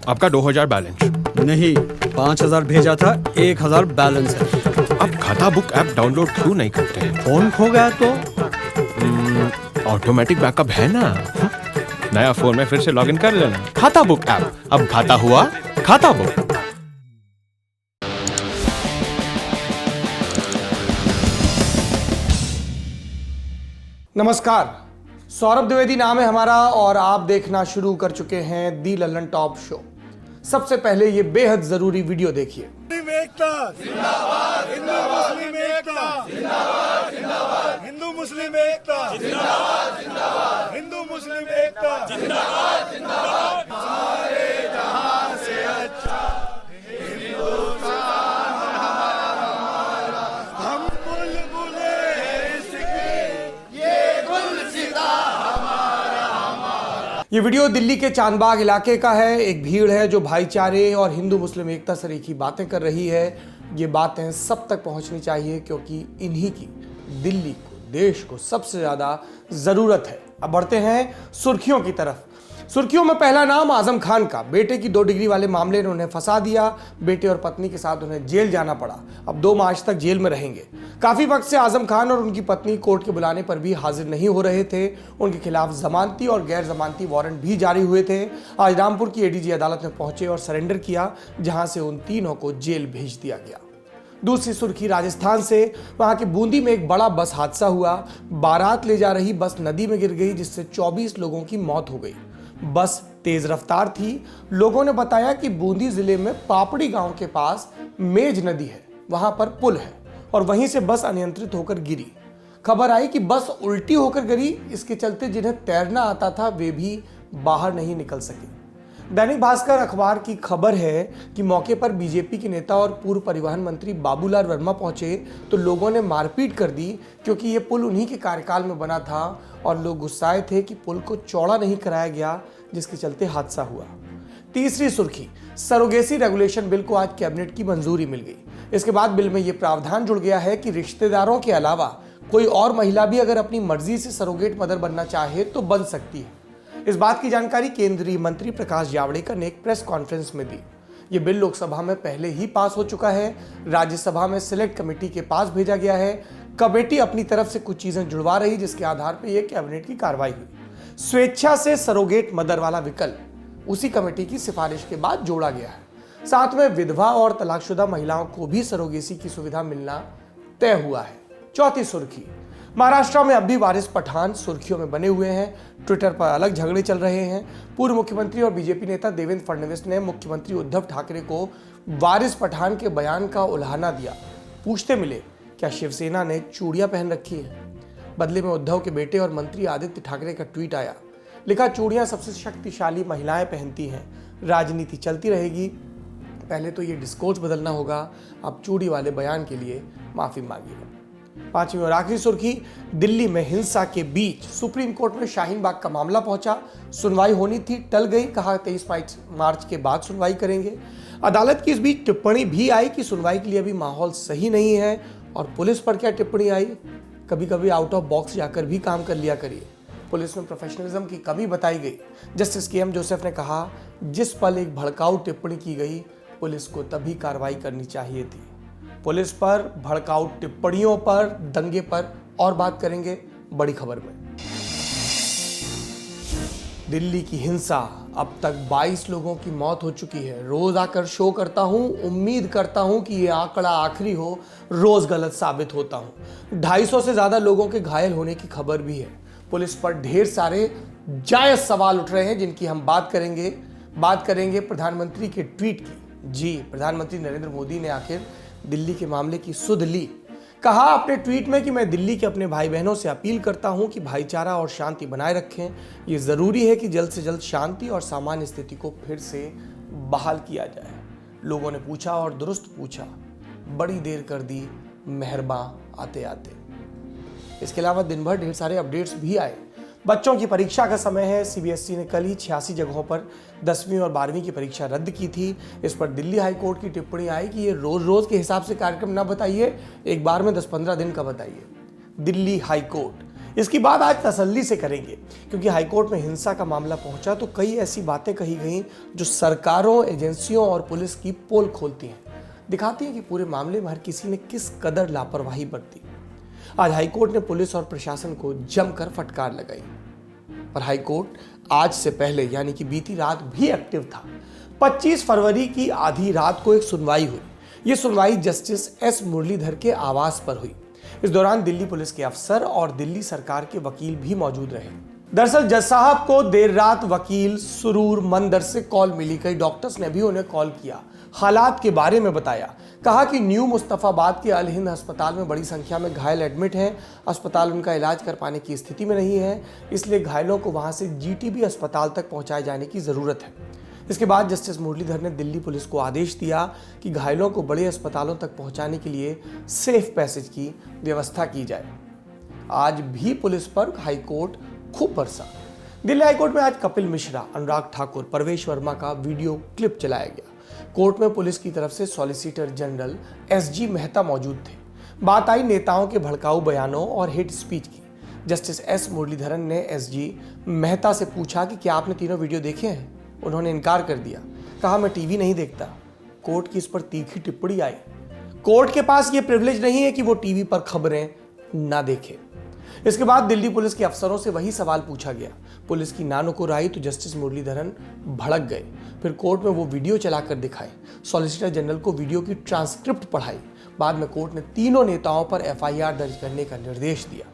आपका 2000 बैलेंस। नहीं, 5000 भेजा था, 1000 बैलेंस है। आप खाता बुक ऐप डाउनलोड क्यों नहीं करते हैं? फोन खो गया तो ऑटोमेटिक बैकअप है ना। नया फोन में फिर से लॉगिन कर लेना। खाता बुक ऐप, अब खाता हुआ खाता बुक। नमस्कार, सौरभ द्विवेदी नाम है हमारा और आप देखना शुरू कर चुके हैं दी लल्लन टॉप शो। सबसे पहले ये बेहद जरूरी वीडियो देखिए। हिंदू मुस्लिम एकता, हिंदू मुस्लिम एकता, सारे जहां से अच्छा हिंदुस्तान हमारा, हम बुलबुले इसकी, ये गुलसिता हमारा। ये वीडियो दिल्ली के चांदबाग इलाके का है। एक भीड़ है जो भाईचारे और हिंदू मुस्लिम एकता से एक ही बातें कर रही है। ये बातें सब तक पहुंचनी चाहिए क्योंकि इन्हीं की दिल्ली को, देश को सबसे ज्यादा जरूरत है। अब बढ़ते हैं सुर्खियों की तरफ। सुर्खियों में पहला नाम आजम खान का। बेटे की 2 डिग्री वाले मामले ने उन्हें फंसा दिया। बेटे और पत्नी के साथ उन्हें जेल जाना पड़ा। अब 2 मार्च तक जेल में रहेंगे। काफी वक्त से आजम खान और उनकी पत्नी कोर्ट के बुलाने पर भी हाजिर नहीं हो रहे थे। उनके खिलाफ जमानती और गैर जमानती वारंट भी जारी हुए थे। आज रामपुर की एडीजे अदालत में पहुंचे और सरेंडर किया, जहां से उन तीनों को जेल भेज दिया गया। दूसरी सुर्खी राजस्थान से। वहां के बूंदी में एक बड़ा बस हादसा हुआ। बारात ले जा रही बस नदी में गिर गई, जिससे 24 लोगों की मौत हो गई। बस तेज रफ्तार थी। लोगों ने बताया कि बूंदी जिले में पापड़ी गांव के पास मेज नदी है, वहां पर पुल है और वहीं से बस अनियंत्रित होकर गिरी। खबर आई कि बस उल्टी होकर गिरी। इसके चलते जिन्हें तैरना आता था वे भी बाहर नहीं निकल सके। दैनिक भास्कर अखबार की खबर है कि मौके पर बीजेपी के नेता और पूर्व परिवहन मंत्री बाबूलाल वर्मा पहुंचे तो लोगों ने मारपीट कर दी, क्योंकि ये पुल उन्हीं के कार्यकाल में बना था और लोग गुस्साए थे कि पुल को चौड़ा नहीं कराया गया, जिसके चलते हादसा हुआ। तीसरी सुर्खी, सरोगेसी रेगुलेशन बिल को आज कैबिनेट की मंजूरी मिल गई। इसके बाद बिल में यह प्रावधान जुड़ गया है कि रिश्तेदारों के अलावा कोई और महिला भी अगर अपनी मर्जी से सरोगेट मदर बनना चाहे तो बन सकती है। इस बात की जानकारी केंद्रीय मंत्री प्रकाश जावड़ेकर ने एक प्रेस कॉन्फ्रेंस में दी। ये बिल लोकसभा में पहले ही पास हो चुका है। राज्यसभा में सिलेक्ट कमेटी के पास भेजा गया है। कमेटी अपनी तरफ से कुछ चीजें जुड़वा रही, जिसके आधार पर यह कैबिनेट की कार्रवाई हुई। स्वेच्छा से सरोगेट मदर वाला विकल्प उसी कमेटी की सिफारिश के बाद जोड़ा गया है। साथ में विधवा और तलाकशुदा महिलाओं को भी सरोगेसी की सुविधा मिलना तय हुआ है। चौथी सुर्खी, महाराष्ट्र में अब भी वारिस पठान सुर्खियों में बने हुए हैं। ट्विटर पर अलग झगड़े चल रहे हैं। पूर्व मुख्यमंत्री और बीजेपी नेता देवेंद्र फडणवीस ने मुख्यमंत्री उद्धव ठाकरे को वारिस पठान के बयान का उल्हाना दिया। पूछते मिले, क्या शिवसेना ने चूड़ियां पहन रखी है? बदले में उद्धव के बेटे और मंत्री आदित्य ठाकरे का ट्वीट आया। लिखा, चूड़ियां सबसे शक्तिशाली महिलाएं पहनती हैं, राजनीति चलती रहेगी। पहले तो ये डिस्कोर्स बदलना होगा। अब चूड़ी वाले बयान के लिए माफी मांगिएगा। पांचवी और आखिरी सुर्खी, दिल्ली में हिंसा के बीच सुप्रीम कोर्ट में शाहीन बाग का मामला पहुंचा। सुनवाई होनी थी, टल गई। कहा 23 मार्च के बाद सुनवाई करेंगे। अदालत की इस बीच टिप्पणी भी आई कि सुनवाई के लिए अभी माहौल सही नहीं है। और पुलिस पर क्या टिप्पणी आई, कभी कभी आउट ऑफ बॉक्स जाकर भी काम कर लिया करिए। पुलिस में प्रोफेशनलिज्म की कमी बताई गई। जस्टिस के एम जोसेफ ने कहा, जिस पल एक भड़काऊ टिप्पणी की गई, पुलिस को तभी कार्रवाई करनी चाहिए थी। पुलिस पर, भड़काऊ टिप्पणियों पर, दंगे पर और बात करेंगे बड़ी खबर में। दिल्ली की हिंसा, अब तक 22 लोगों की मौत हो चुकी है। रोज आकर शो करता हूं, उम्मीद करता हूं कि ये आंकड़ा आखिरी हो। रोज गलत साबित होता हूं। 250 से ज्यादा लोगों के घायल होने की खबर भी है। पुलिस पर ढेर सारे जायज सवाल उठ रहे हैं, जिनकी हम बात करेंगे प्रधानमंत्री के ट्वीट की। जी, प्रधानमंत्री नरेंद्र मोदी ने आखिर दिल्ली के मामले की सुध ली। कहा अपने ट्वीट में कि मैं दिल्ली के अपने भाई बहनों से अपील करता हूं कि भाईचारा और शांति बनाए रखें। ये जरूरी है कि जल्द से जल्द शांति और सामान्य स्थिति को फिर से बहाल किया जाए। लोगों ने पूछा और दुरुस्त पूछा, बड़ी देर कर दी मेहरबा आते आते। इसके अलावा दिन भर ढेर सारे अपडेट्स भी आए। बच्चों की परीक्षा का समय है। सीबीएसई ने कल ही 86 जगहों पर 10वीं और 12वीं की परीक्षा रद्द की थी। इस पर दिल्ली हाई कोर्ट की टिप्पणी आई कि ये रोज के हिसाब से कार्यक्रम ना बताइए, एक बार में 10-15 दिन का बताइए। दिल्ली हाई कोर्ट, इसकी बात आज तसल्ली से करेंगे, क्योंकि हाईकोर्ट में हिंसा का मामला पहुंचा तो कई ऐसी बातें कही गई जो सरकारों, एजेंसियों और पुलिस की पोल खोलती हैं, दिखाती हैं कि पूरे मामले में हर किसी ने किस कदर लापरवाही बरती। आज हाईकोर्ट ने पुलिस और प्रशासन को जमकर फटकार लगाई, पर हाईकोर्ट आज से पहले यानी कि बीती रात भी एक्टिव था। 25 फरवरी की आधी रात को एक सुनवाई हुई। ये सुनवाई जस्टिस एस मुरलीधर के आवास पर हुई। इस दौरान दिल्ली पुलिस के अफसर और दिल्ली सरकार के वकील भी मौजूद रहे। दरअसल जज साहब को देर रात वकील सुरूर मंदर से कॉल मिली। कई डॉक्टर्स ने भी उन्हें कॉल किया, हालात के बारे में बताया। कहा कि न्यू मुस्तफाबाद के अल हिंद अस्पताल में बड़ी संख्या में घायल एडमिट हैं। अस्पताल उनका इलाज कर पाने की स्थिति में नहीं है, इसलिए घायलों को वहां से जीटीबी अस्पताल तक पहुंचाए जाने की जरूरत है। इसके बाद जस्टिस मुरलीधर ने दिल्ली पुलिस को आदेश दिया कि घायलों को बड़े अस्पतालों तक पहुंचाने के लिए सेफ पैसेज की व्यवस्था की जाए। आज भी पुलिस पर हाईकोर्ट खूब बरसा। दिल्ली हाईकोर्ट में आज कपिल मिश्रा, अनुराग ठाकुर, परवेश वर्मा का वीडियो क्लिप चलाया गया। कोर्ट में पुलिस की तरफ से सॉलिसिटर जनरल एसजी मेहता मौजूद थे। बात आई नेताओं के भड़काऊ बयानों और हेट स्पीच की। जस्टिस एस मुरलीधरन ने एसजी मेहता से पूछा कि क्या आपने तीनों वीडियो देखे हैं। उन्होंने इनकार कर दिया, कहा मैं टीवी नहीं देखता। कोर्ट की इस पर तीखी टिप्पणी आई। कोर्ट के पास यह प्रिविलेज नहीं है कि वो टीवी पर खबरें ना देखे। इसके बाद दिल्ली पुलिस के अफसरों से वही सवाल पूछा गया। पुलिस की ना नुकुर आई तो जस्टिस मुरलीधरन भड़क गए। फिर कोर्ट में वो वीडियो चलाकर दिखाए। सॉलिसिटर जनरल को वीडियो की ट्रांसक्रिप्ट पढ़ाई। बाद में कोर्ट ने तीनों नेताओं पर एफआईआर दर्ज करने का निर्देश दिया।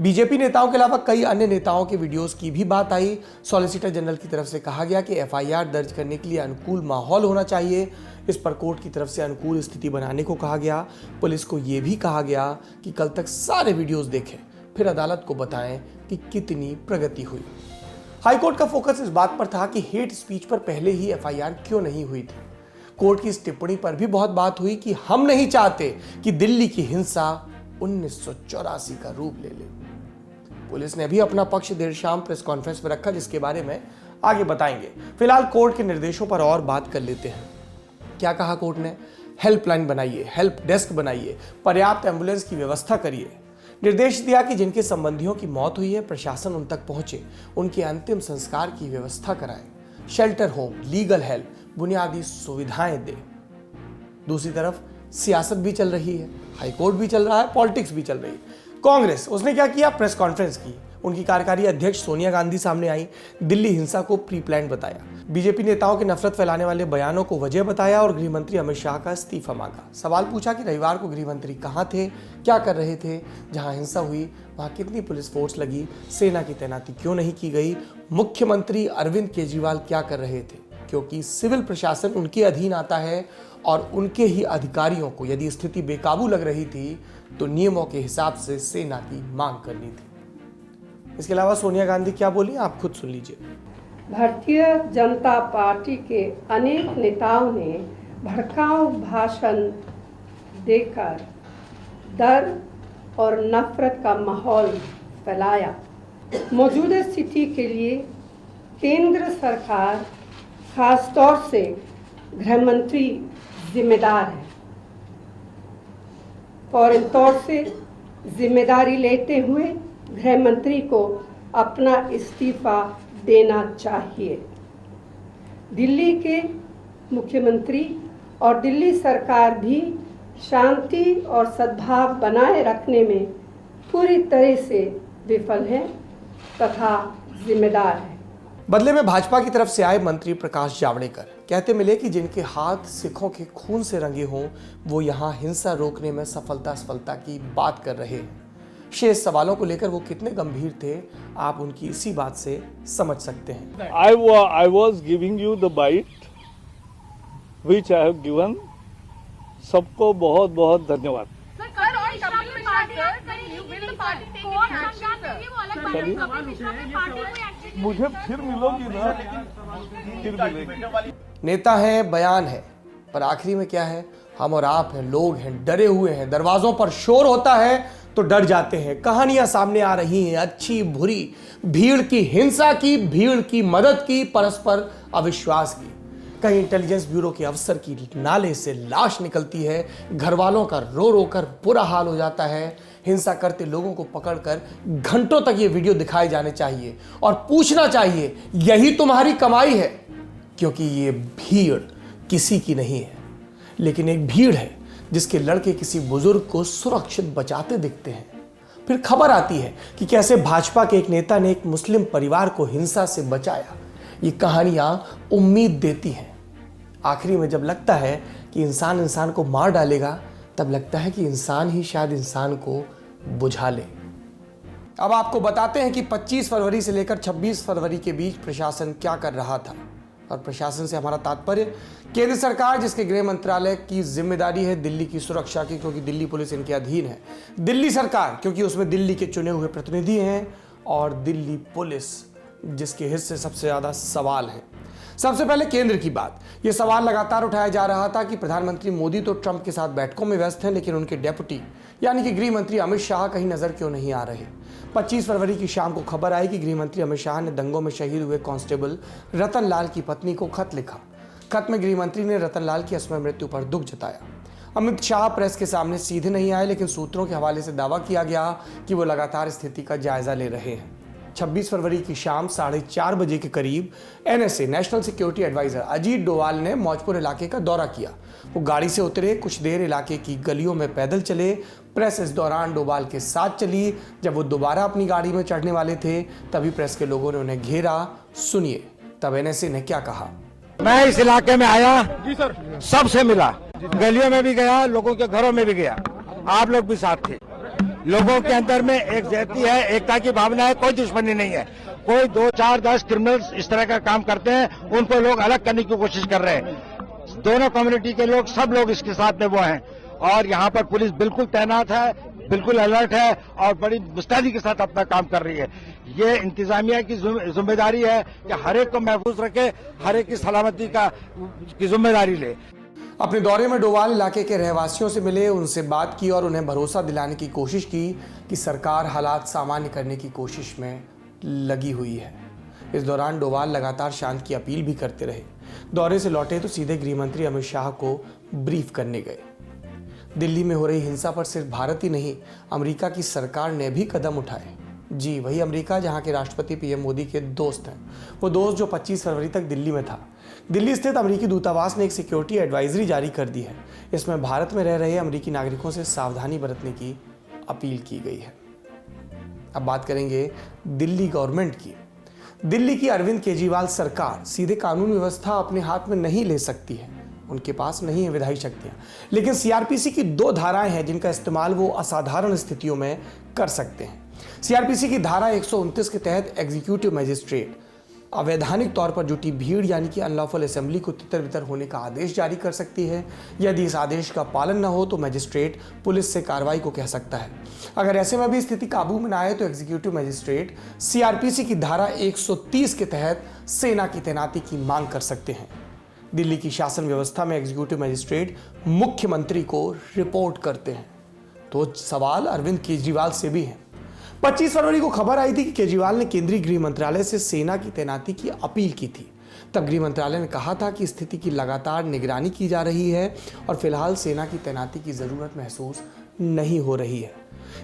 बीजेपी नेताओं के अलावा कई अन्य नेताओं के वीडियोस की भी बात आई। सॉलिसिटर जनरल की तरफ से कहा गया कि एफआईआर दर्ज करने के लिए अनुकूल माहौल होना चाहिए। इस पर कोर्ट की तरफ से अनुकूल स्थिति बनाने को कहा गया। पुलिस को यह भी कहा गया कि कल तक सारे वीडियोस देखें, फिर अदालत को बताएं कि कितनी प्रगति हुई। हाईकोर्ट का फोकस इस बात पर था कि हेट स्पीच पर पहले ही एफआईआर क्यों नहीं हुई थी। कोर्ट की इस टिप्पणी पर भी बहुत बात हुई कि हम नहीं चाहते कि दिल्ली की हिंसा 1984 का रूप ले ले। पुलिस ने भी अपना पक्ष देर शाम प्रेस कॉन्फ्रेंस में रखा, जिसके बारे में आगे बताएंगे। फिलहाल कोर्ट के निर्देशों पर और बात कर लेते हैं। क्या कहा कोर्ट ने? हेल्पलाइन बनाइए, हेल्प डेस्क बनाइए, पर्याप्त एम्बुलेंस की व्यवस्था करिए। निर्देश दिया कि जिनके संबंधियों की मौत हुई है प्रशासन उन तक पहुंचे, उनके अंतिम संस्कार की व्यवस्था कराए, शेल्टर होम, लीगल हेल्प, बुनियादी सुविधाएं दे। दूसरी तरफ सियासत भी चल रही है, हाईकोर्ट भी चल रहा है, पॉलिटिक्स भी चल रही है। कांग्रेस, उसने क्या किया? प्रेस कॉन्फ्रेंस की। उनकी कार्यकारी अध्यक्ष सोनिया गांधी सामने आई, दिल्ली हिंसा को प्री प्लान बताया। बीजेपी नेताओं के नफरत फैलाने वाले बयानों को वजह बताया और गृह मंत्री अमित शाह का इस्तीफा मांगा। सवाल पूछा कि रविवार को गृह मंत्री कहां थे, क्या कर रहे थे, जहां हिंसा हुई वहां कितनी पुलिस फोर्स लगी, सेना की तैनाती क्यों नहीं की गई, मुख्यमंत्री अरविंद केजरीवाल क्या कर रहे थे, क्योंकि सिविल प्रशासन उनके अधीन आता है और उनके ही अधिकारियों को यदि स्थिति बेकाबू लग रही थी तो नियमों के हिसाब से सेना की मांग करनी थी। इसके अलावा सोनिया गांधी क्या बोली, आप खुद सुन लीजिए। भारतीय जनता पार्टी के अनेक नेताओं ने भड़काऊ भाषण देकर डर और नफरत का माहौल फैलाया। मौजूदा स्थिति के लिए केंद्र सरकार, खास तौर से गृह मंत्री जिम्मेदार है। फौरन तौर से जिम्मेदारी लेते हुए गृह मंत्री को अपना इस्तीफा देना चाहिए। दिल्ली के मुख्यमंत्री और दिल्ली सरकार भी शांति और सद्भाव बनाए रखने में पूरी तरह से विफल है तथा जिम्मेदार है। बदले में भाजपा की तरफ से आए मंत्री प्रकाश जावड़ेकर कहते मिले कि जिनके हाथ सिखों के खून से रंगे हों वो यहाँ हिंसा रोकने में सफलता की बात कर रहे हैं। शेष सवालों को लेकर वो कितने गंभीर थे आप उनकी इसी बात से समझ सकते हैं। I was giving you the bite which I have given. सबको बहुत बहुत धन्यवाद। मुझे फिर मिलोगी ना, फिर मिलेगी। नेता हैं, बयान है, पर आखिरी में क्या है? हम और आप हैं, लोग हैं, डरे हुए हैं। दरवाजों पर शोर होता है तो डर जाते हैं। कहानियां सामने आ रही हैं, अच्छी बुरी, भीड़ की हिंसा की, भीड़ की मदद की, परस्पर अविश्वास की। कहीं इंटेलिजेंस ब्यूरो के अफसर की नाले से लाश निकलती है, घर वालों का रो रो कर बुरा हाल हो जाता है। हिंसा करते लोगों को पकड़कर घंटों तक ये वीडियो दिखाए जाने चाहिए और पूछना चाहिए, यही तुम्हारी कमाई है? क्योंकि ये भीड़ किसी की नहीं है, लेकिन एक भीड़ है जिसके लड़के किसी बुजुर्ग को सुरक्षित बचाते दिखते हैं। फिर खबर आती है कि कैसे भाजपा के एक नेता ने एक मुस्लिम परिवार को हिंसा से बचाया। ये कहानियां उम्मीद देती हैं। आखिरी में जब लगता है कि इंसान इंसान को मार डालेगा, तब लगता है कि इंसान ही शायद इंसान को बुझा ले। अब आपको बताते हैं कि 25 फरवरी से लेकर 26 फरवरी के बीच प्रशासन क्या कर रहा था। और प्रशासन से हमारा तात्पर्य केंद्र सरकार, जिसके गृह मंत्रालय की जिम्मेदारी है दिल्ली की सुरक्षा की, क्योंकि दिल्ली पुलिस इनके अधीन है। दिल्ली सरकार, क्योंकि उसमें दिल्ली के चुने हुए प्रतिनिधि हैं। और दिल्ली पुलिस, जिसके हिस्से सबसे ज़्यादा सवाल हैं। सबसे पहले केंद्र की बात। यह सवाल लगातार उठाया जा रहा था कि प्रधानमंत्री मोदी तो ट्रंप के साथ बैठकों में व्यस्त हैं, लेकिन उनके डेप्यूटी यानी कि गृह मंत्री अमित शाह कहीं नजर क्यों नहीं आ रहे। 25 फरवरी की शाम को खबर आई कि गृह मंत्री अमित शाह ने दंगों में शहीद हुए कांस्टेबल रतन लाल की पत्नी को खत लिखा। खत में गृह मंत्री ने रतन लाल की असमय मृत्यु पर दुख जताया। अमित शाह प्रेस के सामने सीधे नहीं आए, लेकिन सूत्रों के हवाले से दावा किया गया कि वो लगातार स्थिति का जायजा ले रहे हैं। 26 फरवरी की शाम 4:30 बजे के करीब NSA National Security Advisor Ajit Doval ने मौजपुर इलाके का दौरा किया। वो गाड़ी से उतरे, कुछ देर इलाके की गलियों में पैदल चले। प्रेस इस दौरान डोवाल के साथ चली। जब वो दोबारा अपनी गाड़ी में चढ़ने वाले थे, तभी प्रेस के लोगों ने उन्हें घेरा। सुनिए तब NSA ने क्या कहा। मैं इस इलाके में आया जी सर, सबसे मिला, गलियों में भी गया, लोगों के घरों में भी गया, आप लोग भी साथ थे। लोगों के अंदर में एक जहती है, एकता की भावना है, कोई दुश्मनी नहीं है। कोई 2, 4, 10 क्रिमिनल्स इस तरह का काम करते हैं, उनको लोग अलग करने की कोशिश कर रहे हैं। दोनों कम्युनिटी के लोग, सब लोग इसके साथ में वो हैं। और यहाँ पर पुलिस बिल्कुल तैनात है, बिल्कुल अलर्ट है और बड़ी मुस्तैदी के साथ अपना काम कर रही है। ये इंतजामिया की जिम्मेदारी है कि हर एक को महफूज रखे, हर एक की सलामती की जिम्मेदारी ले। अपने दौरे में डोवाल इलाके के रहवासियों से मिले, उनसे बात की और उन्हें भरोसा दिलाने की कोशिश की कि सरकार हालात सामान्य करने की कोशिश में लगी हुई है। इस दौरान डोवाल लगातार शांति की अपील भी करते रहे। दौरे से लौटे तो सीधे गृह मंत्री अमित शाह को ब्रीफ करने गए। दिल्ली में हो रही हिंसा पर सिर्फ भारत ही नहीं, अमेरिका की सरकार ने भी कदम उठाए। जी, वही अमेरिका जहां के राष्ट्रपति PM मोदी के दोस्त हैं। वो दोस्त जो 25 फरवरी तक दिल्ली में था। दिल्ली स्थित अमेरिकी दूतावास ने एक सिक्योरिटी एडवाइजरी जारी कर दी है। इसमें भारत में रह रहे अमेरिकी नागरिकों से सावधानी बरतने की अपील की गई है। अब बात करेंगे दिल्ली गवर्नमेंट की। दिल्ली की अरविंद केजरीवाल सरकार सीधे कानून व्यवस्था अपने हाथ में नहीं ले सकती है, उनके पास नहीं है विधायी शक्तियां, लेकिन CRPC की 2 धाराएं हैं जिनका इस्तेमाल वो असाधारण स्थितियों में कर सकते हैं। CRPC की धारा 129 के तहत एग्जीक्यूटिव मजिस्ट्रेट अवैधानिक तौर पर जुटी भीड़ यानी कि अनलॉफुल असेंबली को तितर बितर होने का आदेश जारी कर सकती है। यदि इस आदेश का पालन न हो तो मजिस्ट्रेट पुलिस से कार्रवाई को कह सकता है। अगर ऐसे में भी स्थिति काबू में न आए तो एग्जीक्यूटिव मजिस्ट्रेट CRPC की धारा 130 के तहत सेना की तैनाती की मांग कर सकते हैं। दिल्ली की शासन व्यवस्था में एग्जीक्यूटिव मजिस्ट्रेट मुख्यमंत्री को रिपोर्ट करते हैं। तो सवाल अरविंद केजरीवाल से भी है। 25 फरवरी को खबर आई थी कि केजरीवाल ने केंद्रीय गृह मंत्रालय से सेना की तैनाती की अपील की थी। तब गृह मंत्रालय ने कहा था कि स्थिति की लगातार निगरानी की जा रही है और फिलहाल सेना की तैनाती की जरूरत महसूस नहीं हो रही है।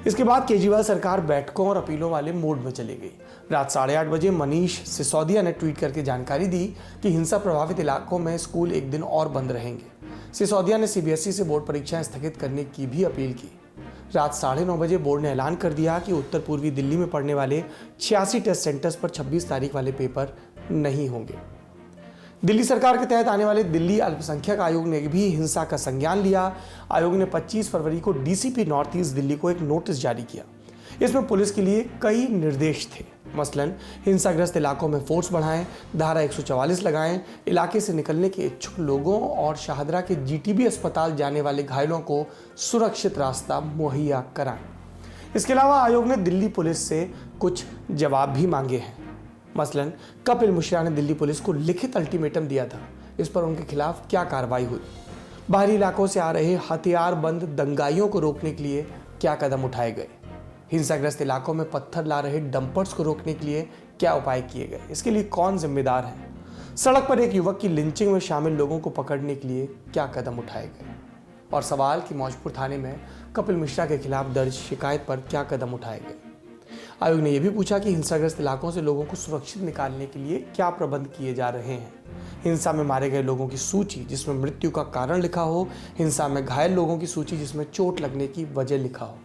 इसके बाद केजरीवाल सरकार बैठकों और अपीलों वाले मोड में चली गई। रात 8:30 बजे मनीष सिसोदिया ने ट्वीट करके जानकारी दी कि हिंसा प्रभावित इलाकों में स्कूल एक दिन और बंद रहेंगे। सिसोदिया ने CBSE से बोर्ड परीक्षाएं स्थगित करने की भी अपील की। रात 9:30 बजे बोर्ड ने ऐलान कर दिया कि उत्तर पूर्वी दिल्ली में पढ़ने वाले 86 टेस्ट सेंटर्स पर 26 तारीख वाले पेपर नहीं होंगे। दिल्ली सरकार के तहत आने वाले दिल्ली अल्पसंख्यक आयोग ने भी हिंसा का संज्ञान लिया। आयोग ने 25 फरवरी को DCP नॉर्थ ईस्ट दिल्ली को एक नोटिस जारी किया। इसमें पुलिस के लिए कई निर्देश थे, मसलन हिंसाग्रस्त इलाकों में फोर्स बढ़ाएं, धारा 144 लगाएं, इलाके से निकलने के इच्छुक लोगों और शाहदरा के GTB अस्पताल जाने वाले घायलों को सुरक्षित रास्ता मुहैया कराएं। इसके अलावा आयोग ने दिल्ली पुलिस से कुछ जवाब भी मांगे हैं। मसलन कपिल मिश्रा ने दिल्ली पुलिस को लिखित अल्टीमेटम दिया था, इस पर उनके खिलाफ क्या कार्रवाई हुई। बाहरी इलाकों से आ रहे हथियारबंद दंगाइयों को रोकने के लिए क्या कदम उठाए गए। हिंसाग्रस्त इलाकों में पत्थर ला रहे डंपर्स को रोकने के लिए क्या उपाय किए गए, इसके लिए कौन जिम्मेदार है। सड़क पर एक युवक की लिंचिंग में शामिल लोगों को पकड़ने के लिए क्या कदम उठाए गए और सवाल कि मौजपुर थाने में कपिल मिश्रा के खिलाफ दर्ज शिकायत पर क्या कदम उठाए गए। आयोग ने यह भी पूछा कि हिंसाग्रस्त इलाकों से लोगों को सुरक्षित निकालने के लिए क्या प्रबंध किए जा रहे हैं। हिंसा में मारे गए लोगों की सूची जिसमें मृत्यु का कारण लिखा हो, हिंसा में घायल लोगों की सूची जिसमें चोट लगने की वजह लिखा हो।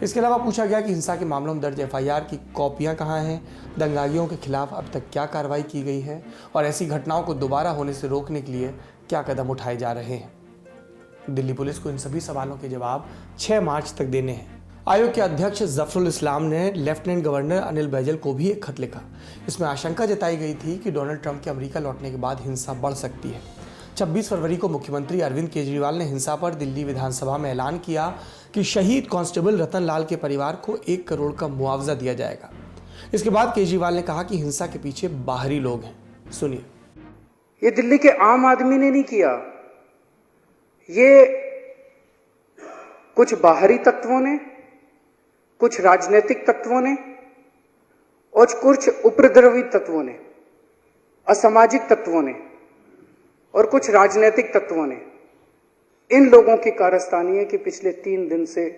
इसके अलावा पूछा गया कि हिंसा के मामलों में दर्ज एफआईआर की कॉपियां कहां हैं, दंगाइयों के खिलाफ अब तक क्या कार्रवाई की गई है और ऐसी घटनाओं को दोबारा होने से रोकने के लिए क्या कदम उठाए जा रहे हैं। दिल्ली पुलिस को इन सभी सवालों के जवाब 6 मार्च तक देने हैं। आयोग के अध्यक्ष जफरुल इस्लाम ने लेफ्टिनेंट गवर्नर अनिल बैजल को भी एक खत लिखा। इसमें आशंका जताई गई थी कि डोनाल्ड ट्रंप के अमेरिका लौटने के बाद हिंसा बढ़ सकती है। 26 फरवरी को मुख्यमंत्री अरविंद केजरीवाल ने हिंसा पर दिल्ली विधानसभा में ऐलान किया कि शहीद कांस्टेबल रतन लाल के परिवार को 1 करोड़ का मुआवजा दिया जाएगा। इसके बाद केजरीवाल ने कहा कि हिंसा के पीछे बाहरी लोग हैं। सुनिए। ये दिल्ली के आम आदमी ने नहीं किया, ये कुछ बाहरी तत्वों ने, कुछ राजनीतिक तत्वों ने और कुछ उपद्रवी तत्वों ने, असामाजिक तत्वों ने और कुछ राजनीतिक तत्वों ने, इन लोगों की कारस्तानी है कि पिछले 3 दिन से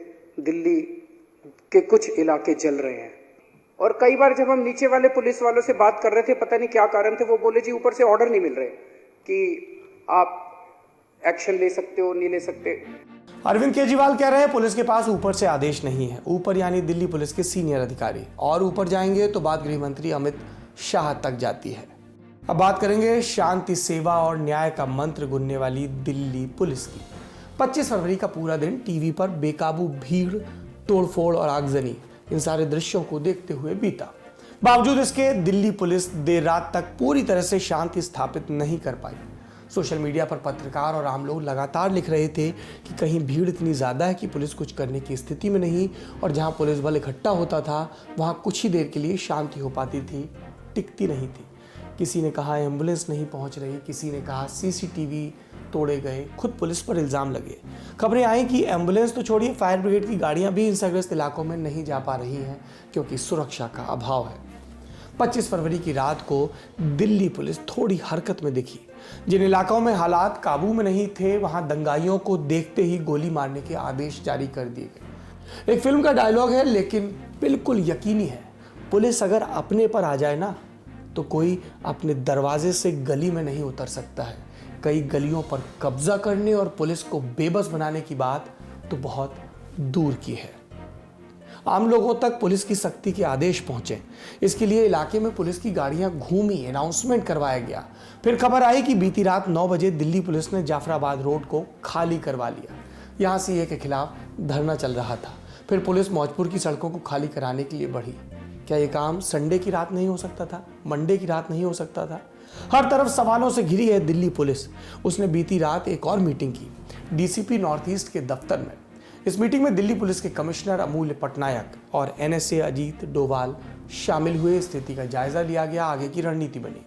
दिल्ली के कुछ इलाके जल रहे हैं। और कई बार जब हम नीचे वाले पुलिस वालों से बात कर रहे थे, पता नहीं क्या कारण थे, वो बोले जी ऊपर से ऑर्डर नहीं मिल रहे कि आप एक्शन ले सकते हो, नहीं ले सकते। अरविंद केजरीवाल कह रहे हैं पुलिस के पास ऊपर से आदेश नहीं है। ऊपर यानी दिल्ली पुलिस के सीनियर अधिकारी, और ऊपर जाएंगे तो बात गृह मंत्री अमित शाह तक जाती है। अब बात करेंगे शांति, सेवा और न्याय का मंत्र गुनने वाली दिल्ली पुलिस की। 25 फरवरी का पूरा दिन टीवी पर बेकाबू भीड़, तोड़फोड़ और आगजनी, इन सारे दृश्यों को देखते हुए बीता। बावजूद इसके दिल्ली पुलिस देर रात तक पूरी तरह से शांति स्थापित नहीं कर पाई। सोशल मीडिया पर पत्रकार और आम लोग लगातार लिख रहे थे कि कहीं भीड़ इतनी ज़्यादा है कि पुलिस कुछ करने की स्थिति में नहीं, और जहां पुलिस बल इकट्ठा होता था वहां कुछ ही देर के लिए शांति हो पाती थी, टिकती नहीं थी। किसी ने कहा एम्बुलेंस नहीं पहुंच रही, किसी ने कहा सीसीटीवी तोड़े गए, खुद पुलिस पर इल्ज़ाम लगे। खबरें आई कि एम्बुलेंस तो छोड़िए, फायर ब्रिगेड की गाड़ियां भी हिंसाग्रस्त इलाकों में नहीं जा पा रही हैं क्योंकि सुरक्षा का अभाव है। 25 फरवरी की रात को दिल्ली पुलिस थोड़ी हरकत में दिखी। जिन इलाकों में हालात काबू में नहीं थे वहां दंगाइयों को देखते ही गोली मारने के आदेश जारी कर दिए गए। एक फिल्म का डायलॉग है लेकिन बिल्कुल यकीनी है, पुलिस अगर अपने पर आ जाए ना तो कोई अपने दरवाजे से गली में नहीं उतर सकता है। कई गलियों पर कब्जा करने और पुलिस को बेबस बनाने की बात तो बहुत दूर की है। आम लोगों तक पुलिस की सख्ती के आदेश पहुंचे, इसके लिए इलाके में पुलिस की गाड़ियां घूमी, अनाउंसमेंट करवाया गया। फिर खबर आई कि बीती रात 9 बजे दिल्ली पुलिस ने जाफराबाद रोड को खाली करवा लिया। यहां सीए के खिलाफ धरना चल रहा था। फिर पुलिस मौजपुर की सड़कों को खाली कराने के लिए बढ़ी। क्या ये काम संडे की रात नहीं हो सकता था? मंडे की रात नहीं हो सकता था? हर तरफ सवालों से घिरी है दिल्ली पुलिस। उसने बीती रात एक और मीटिंग की डीसीपी नॉर्थ ईस्ट के दफ्तर में। इस मीटिंग में दिल्ली पुलिस के कमिश्नर अमूल्य पटनायक और एनएसए अजीत डोभाल शामिल हुए। स्थिति का जायजा लिया गया, आगे की रणनीति बनी।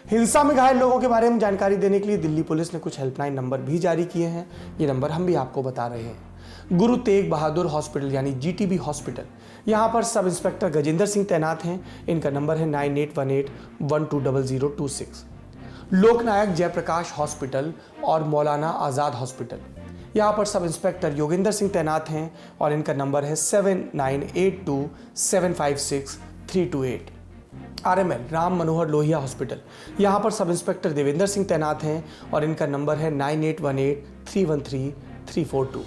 हिंसा में घायल लोगों के बारे में जानकारी देने के लिए दिल्ली पुलिस ने कुछ हेल्पलाइन नंबर भी जारी किए हैं। ये नंबर हम भी आपको बता रहे हैं। गुरु तेग बहादुर हॉस्पिटल यानी जीटीबी हॉस्पिटल, यहाँ पर सब इंस्पेक्टर गजेंद्र सिंह तैनात हैं। इनका नंबर है 9818120026। लोकनायक जयप्रकाश हॉस्पिटल और मौलाना आज़ाद हॉस्पिटल, यहाँ पर सब इंस्पेक्टर योगेंद्र सिंह तैनात हैं और इनका नंबर है 7982756328। आरएमएल राम मनोहर लोहिया हॉस्पिटल, यहाँ पर सब इंस्पेक्टर देवेंद्र सिंह तैनात हैं और इनका नंबर है 9818313342।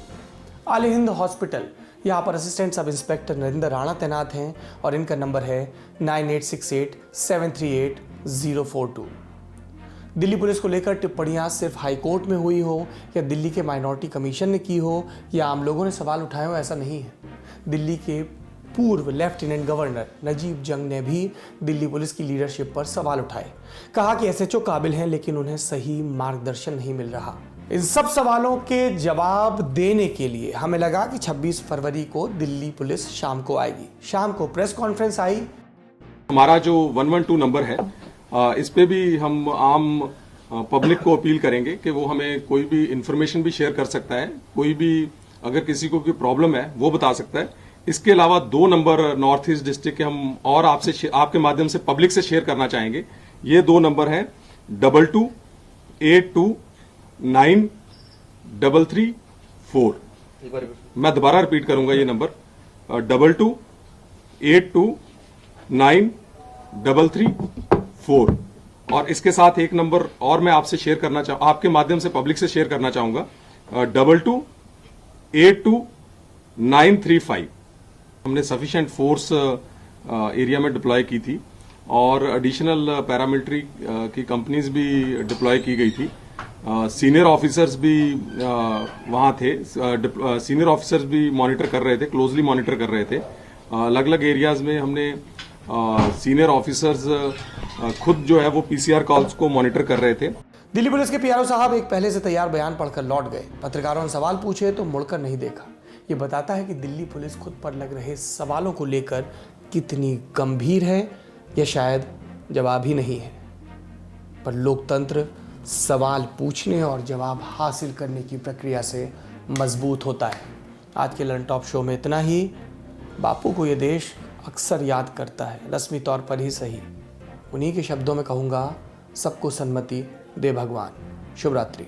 आल हिंद हॉस्पिटल, यहाँ पर assistant sub inspector Narendra Rana तैनात हैं और इनका नंबर है 9868738042। दिल्ली पुलिस को लेकर टिप्पणियां सिर्फ हाईकोर्ट में हुई हो या दिल्ली के माइनॉरिटी कमीशन ने की हो या आम लोगों ने सवाल उठाए हो, ऐसा नहीं है। दिल्ली के पूर्व लेफ्टिनेंट गवर्नर नजीब जंग ने भी दिल्ली पुलिस की लीडरशिप पर सवाल उठाए। कहा कि एसएचओ काबिल हैं लेकिन उन्हें सही मार्गदर्शन नहीं मिल रहा। इन सब सवालों के जवाब देने के लिए हमें लगा कि 26 फरवरी को दिल्ली पुलिस शाम को आएगी। शाम को प्रेस कॉन्फ्रेंस आई। हमारा जो 112 नंबर है, इस पे भी हम आम पब्लिक को अपील करेंगे कि वो हमें कोई भी इंफॉर्मेशन भी शेयर कर सकता है, कोई भी अगर किसी को कोई प्रॉब्लम है वो बता सकता है। इसके अलावा 2 नंबर नॉर्थ ईस्ट डिस्ट्रिक्ट के हम और आपसे आपके माध्यम से पब्लिक से शेयर करना चाहेंगे। ये 2 नंबर हैं 22829233 मैं दोबारा रिपीट करूंगा ये नंबर 2282893334। और इसके साथ एक नंबर और मैं आपसे शेयर करना आपके माध्यम से पब्लिक से शेयर करना चाहूंगा 22828935। हमने सफिशिएंट फोर्स एरिया में डिप्लॉय की थी और एडिशनल पैरामिलिट्री की कंपनीज भी डिप्लॉय की गई थी। सीनियर ऑफिसर्स भी वहां थे। सीनियर ऑफिसर्स भी मॉनिटर कर रहे थे, क्लोजली मॉनिटर कर रहे थे। अलग अलग एरियाज में हमने सीनियर ऑफिसर्स खुद जो है वो पीसीआर कॉल्स को मॉनिटर कर रहे थे। दिल्ली पुलिस के पीआरओ साहब एक पहले से तैयार बयान पढ़कर लौट गए। पत्रकारों ने सवाल पूछे तो मुड़कर नहीं देखा। ये बताता है कि दिल्ली पुलिस खुद पर लग रहे सवालों को लेकर कितनी गंभीर है या शायद जवाब ही नहीं है। पर लोकतंत्र सवाल पूछने और जवाब हासिल करने की प्रक्रिया से मजबूत होता है। आज के लंच टॉप शो में इतना ही। बापू को ये देश अक्सर याद करता है, रस्मी तौर पर ही सही। उन्हीं के शब्दों में कहूँगा, सबको सन्मति दे भगवान। शुभ रात्रि।